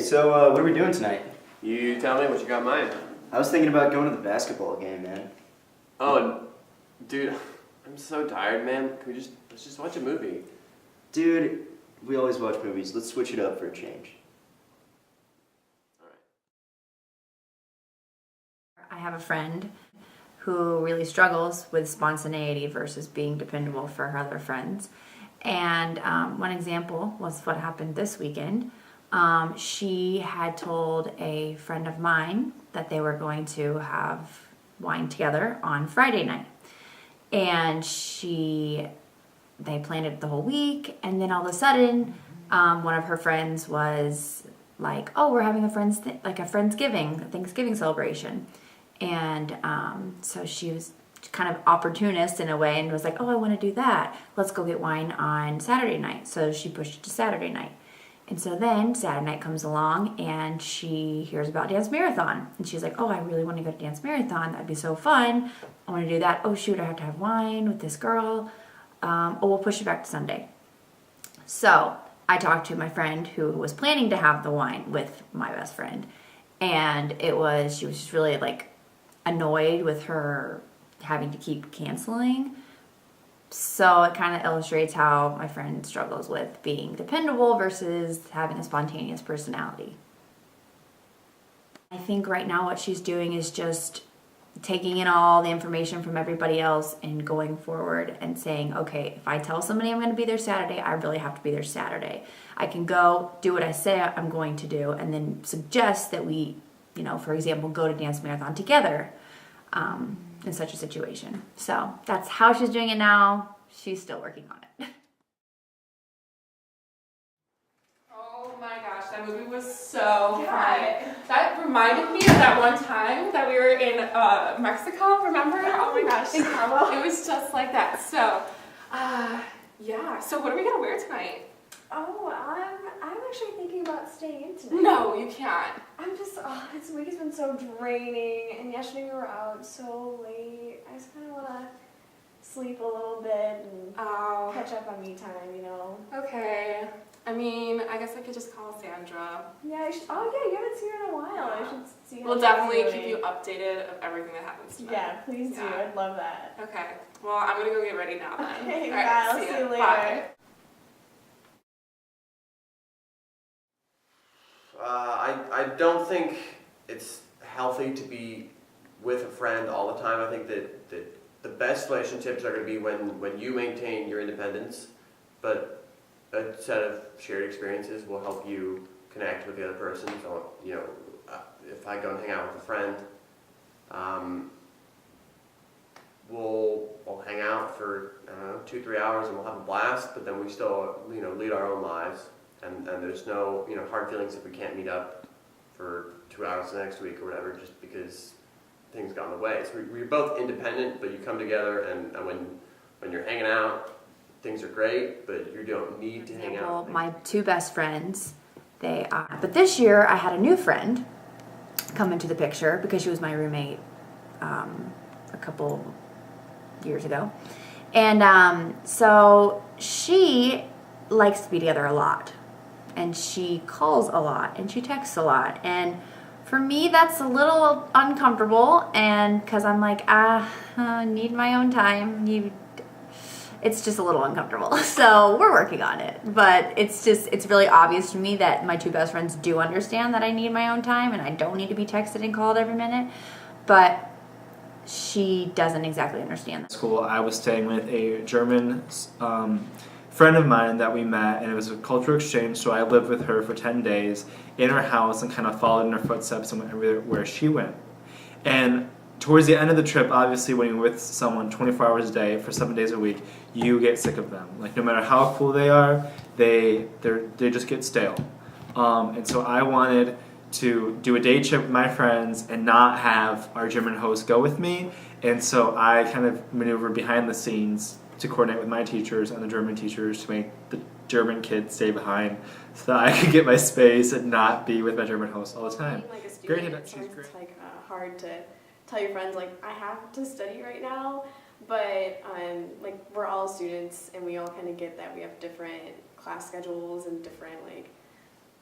So what are we doing tonight? You tell me what you got in mind. I was thinking about going to the basketball game, man. Oh, dude, I'm so tired, man. Let's just watch a movie? Dude, we always watch movies. Let's switch it up for a change. I have a friend who really struggles with spontaneity versus being dependable for her other friends. And one example was what happened this weekend. She had told a friend of mine that they were going to have wine together on Friday night. And they planned it the whole week, and then all of a sudden, one of her friends was like, "Oh, we're having a Thanksgiving celebration," and so she was kind of opportunist in a way, and was like, "Oh, I want to do that. Let's go get wine on Saturday night." So she pushed it to Saturday night, and so then Saturday night comes along, and she hears about Dance Marathon, and she's like, "Oh, I really want to go to Dance Marathon. That'd be so fun. I want to do that. Oh shoot, I have to have wine with this girl." We'll push it back to Sunday. So I talked to my friend who was planning to have the wine with my best friend, and she was just really like annoyed with her having to keep canceling. So it kind of illustrates how my friend struggles with being dependable versus having a spontaneous personality. I think right now what she's doing is just taking in all the information from everybody else and going forward and saying, okay, if I tell somebody I'm going to be there Saturday, I really have to be there Saturday. I can go do what I say I'm going to do and then suggest that we, for example, go to Dance Marathon together in such a situation. So that's how she's doing it now. She's still working on it. Oh my gosh, that movie was so fun. That reminded me of that one time that we were in Mexico, remember? Oh my gosh. In Cabo. It was just like that. So, yeah. So what are we going to wear tonight? Oh, I'm actually thinking about staying in tonight. No, you can't. This week has been so draining, and yesterday we were out so late. I just kind of want to sleep a little bit and catch up on me time, Okay. I guess I could just call Sandra. Yeah, you haven't seen her in a while. I should see how We'll she's definitely doing. keep you updated of everything that happens tonight. Yeah, please do. Yeah. I'd love that. Okay. Well, I'm going to go get ready now then. Okay, All right, bye. I'll see you later. Bye. I don't think it's healthy to be with a friend all the time. I think that the best relationships are going to be when you maintain your independence, but a set of shared experiences will help you connect with the other person. So, if I go and hang out with a friend, we'll hang out for, 2-3 hours and we'll have a blast, but then we still, lead our own lives. And there's no, hard feelings if we can't meet up for 2 hours the next week or whatever, just because things got in the way. So we're both independent, but you come together, and when you're hanging out, things are great, but you don't need to hang out. My two best friends, but this year I had a new friend come into the picture because she was my roommate a couple years ago. And so she likes to be together a lot. And she calls a lot, and she texts a lot. And for me, that's a little uncomfortable, and because I'm like, I need my own time. It's just a little uncomfortable. So we're working on it. But it's really obvious to me that my two best friends do understand that I need my own time, and I don't need to be texted and called every minute. But she doesn't exactly understand that. School, I was staying with a German friend of mine that we met, and it was a cultural exchange, so I lived with her for 10 days in her house and kind of followed in her footsteps and went everywhere she went. And towards the end of the trip, obviously when you're with someone 24 hours a day for 7 days a week, you get sick of them. Like, no matter how cool they are, they just get stale. And so I wanted to do a day trip with my friends and not have our German host go with me, and so I kind of maneuvered behind the scenes to coordinate with my teachers and the German teachers to make the German kids stay behind so that I could get my space and not be with my German host all the time. Being like a student, She's great. it's hard to tell your friends, I have to study right now, but we're all students and we all kind of get that we have different class schedules and different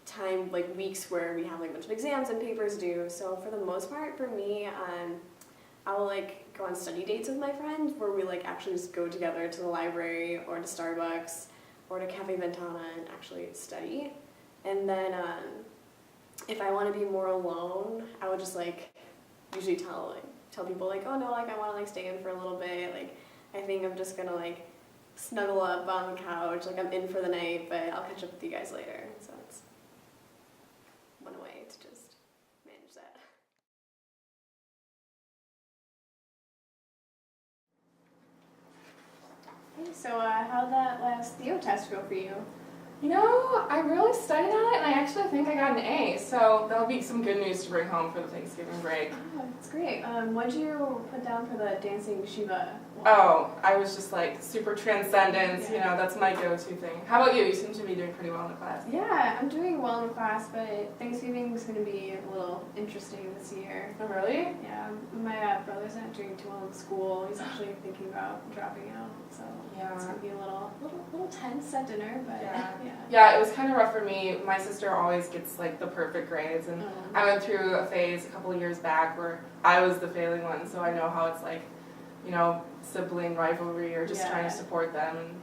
time, like weeks where we have like a bunch of exams and papers due. So for the most part, for me, I will like go on study dates with my friends where we like actually just go together to the library or to Starbucks or to Cafe Ventana and actually study. And then if I want to be more alone, I would just like usually tell people like, oh no, like I want to like stay in for a little bit. Like I think I'm just gonna like snuggle up on the couch, like I'm in for the night, but I'll catch up with you guys later. So it's one way to just manage that. Hey, so how'd that last Theo test go for you? You know, I really studied on it, and I actually think I got an A, so that'll be some good news to bring home for the Thanksgiving break. Oh, that's great. What'd you put down for the dancing Shiva one? Oh, I was just like super transcendence, you know, that's my go-to thing. How about you? You seem to be doing pretty well in the class. Yeah, I'm doing well in class, but Thanksgiving is going to be a little interesting this year. Oh, really? Yeah, my brother's not doing too well in school. He's actually thinking about dropping out, so it's going to be a little tense at dinner, but Yeah, it was kind of rough for me. My sister always gets like the perfect grades, and I went through a phase a couple of years back where I was the failing one, so I know how it's like, you know, sibling rivalry or just trying to support them. And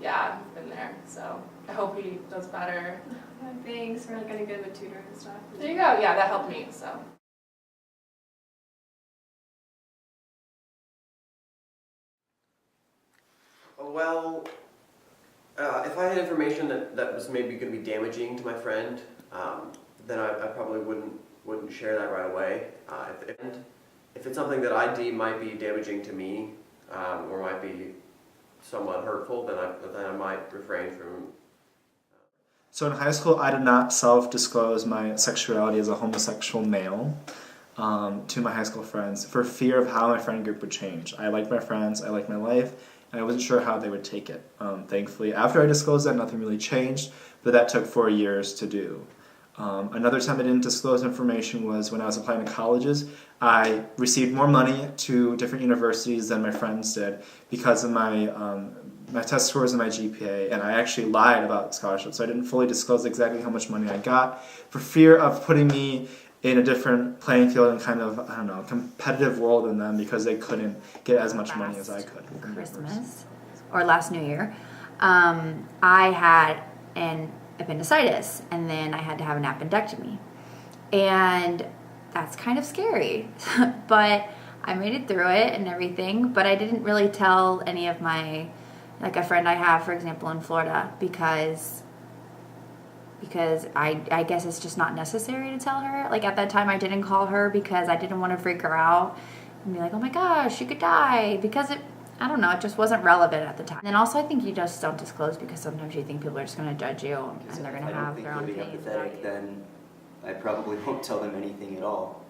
yeah, I've been there, so I hope he does better. Thanks for like getting good with tutor and stuff. There you go. Yeah, that helped me. So. Well, if I had information that was maybe going to be damaging to my friend, then I probably wouldn't share that right away. If it's something that I deem might be damaging to me, or might be somewhat hurtful, then I might refrain from. So in high school, I did not self-disclose my sexuality as a homosexual male to my high school friends for fear of how my friend group would change. I liked my friends, I liked my life, and I wasn't sure how they would take it. Thankfully, after I disclosed that, nothing really changed, but that took 4 years to do. Another time I didn't disclose information was when I was applying to colleges. I received more money to different universities than my friends did because of my test scores and my GPA, and I actually lied about scholarships, so I didn't fully disclose exactly how much money I got for fear of putting me in a different playing field and kind of, I don't know, competitive world than them because they couldn't get as much money as I could. Christmas or last New Year, I had an appendicitis, and then I had to have an appendectomy, and that's kind of scary. But I made it through it and everything, but I didn't really tell any of my, like a friend I have, for example, in Florida, because I guess it's just not necessary to tell her. Like at that time I didn't call her because I didn't want to freak her out and be like, oh my gosh, you could die, because I don't know, it just wasn't relevant at the time. And also I think you just don't disclose because sometimes you think people are just going to judge you and they're going to have their own opinions about you. Then I probably won't tell them anything at all.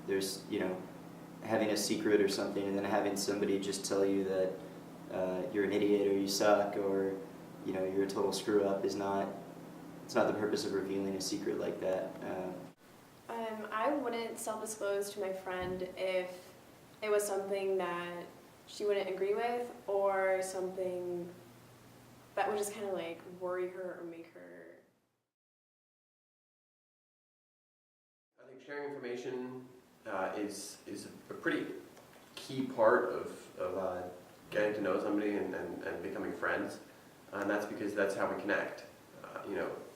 There's, having a secret or something and then having somebody just tell you that you're an idiot or you suck or, you're a total screw up it's not the purpose of revealing a secret like that. I wouldn't self-disclose to my friend if it was something that she wouldn't agree with or something that would just kind of like worry her or make her. I think sharing information is a pretty key part of getting to know somebody and becoming friends, and that's because that's how we connect.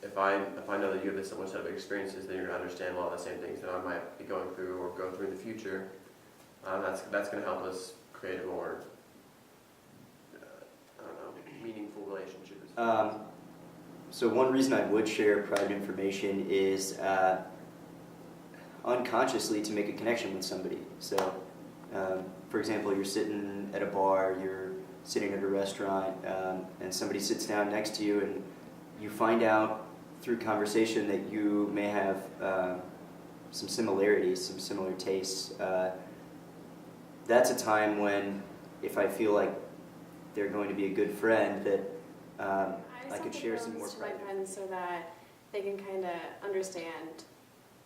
If I know that you have this similar set of experiences, then you're going to understand a lot of the same things that I might be going through or go through in the future. That's going to help us create a more meaningful relationship. So one reason I would share private information is unconsciously to make a connection with somebody. So, for example, you're sitting at a bar, you're sitting at a restaurant, and somebody sits down next to you, and you find out through conversation that you may have some similarities, some similar tastes. That's a time when, if I feel like they're going to be a good friend, that I could share some more to my private. friends so that they can kind of understand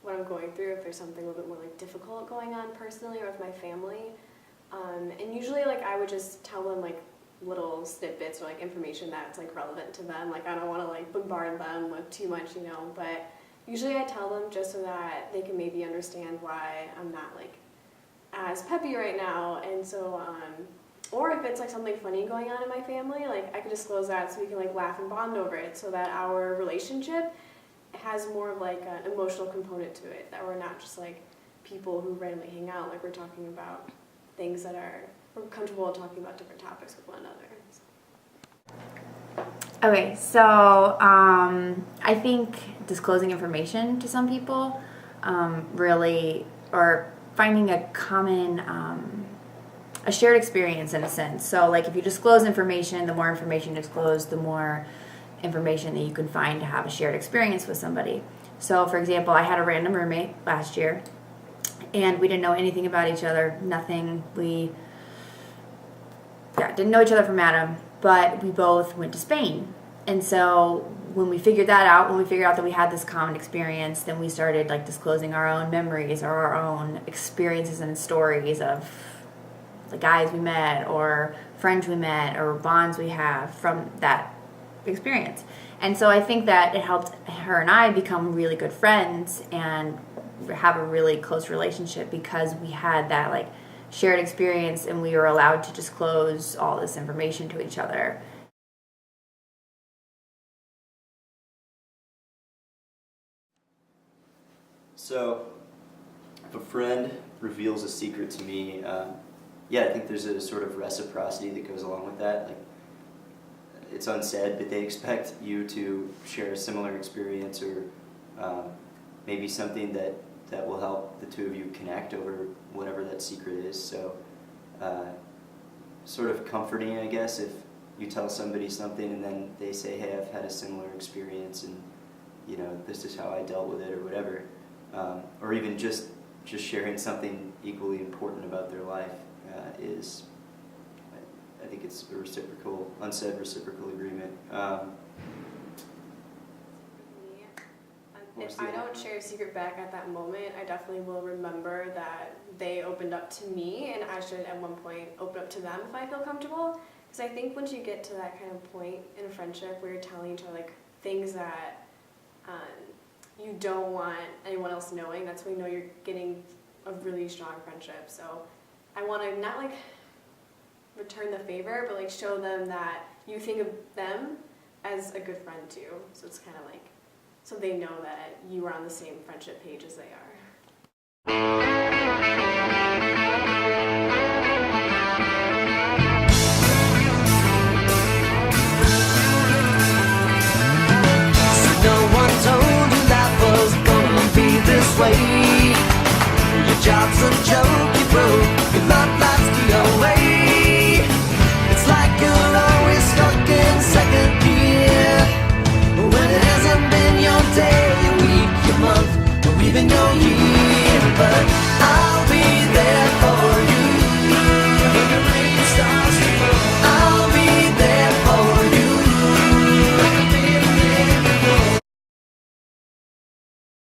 what I'm going through, if there's something a little bit more like difficult going on personally or with my family. And usually like I would just tell them like little snippets or like information that's like relevant to them. Like I don't want to like bombard them with too much, you know, but usually I tell them just so that they can maybe understand why I'm not like as peppy right now. And so or if it's like something funny going on in my family, like I could disclose that so we can like laugh and bond over it, so that our relationship has more of like an emotional component to it, that we're not just like people who randomly hang out, like we're talking about things that we're comfortable talking about different topics with one another. Okay, so I think disclosing information to some people really, or finding a common, a shared experience in a sense. So like if you disclose information, the more information you disclose, the more information that you can find to have a shared experience with somebody. So for example, I had a random roommate last year, and we didn't know anything about each other, nothing. We didn't know each other from Adam, but we both went to Spain. And so when we figured that out, when we figured out that we had this common experience, then we started like disclosing our own memories or our own experiences and stories of the guys we met or friends we met or bonds we have from that experience. And so I think that it helped her and I become really good friends and have a really close relationship because we had that like shared experience and we were allowed to disclose all this information to each other. So, if a friend reveals a secret to me, I think there's a sort of reciprocity that goes along with that. Like, it's unsaid, but they expect you to share a similar experience or maybe something that will help the two of you connect over whatever that secret is. So, sort of comforting, I guess, if you tell somebody something and then they say, hey, I've had a similar experience and, you know, this is how I dealt with it or whatever. Or even just sharing something equally important about their life is, I think it's a reciprocal, unsaid reciprocal agreement. If I don't share a secret back at that moment, I definitely will remember that they opened up to me, and I should at one point open up to them if I feel comfortable. Because I think once you get to that kind of point in a friendship where you're telling each other like things that you don't want anyone else knowing, that's when you know you're getting a really strong friendship. So I want to not like return the favor, but like show them that you think of them as a good friend too. So it's kind of like, so they know that you are on the same friendship page as they are. So no one told you life was gonna be this way. Your job's a joke, you broke your love.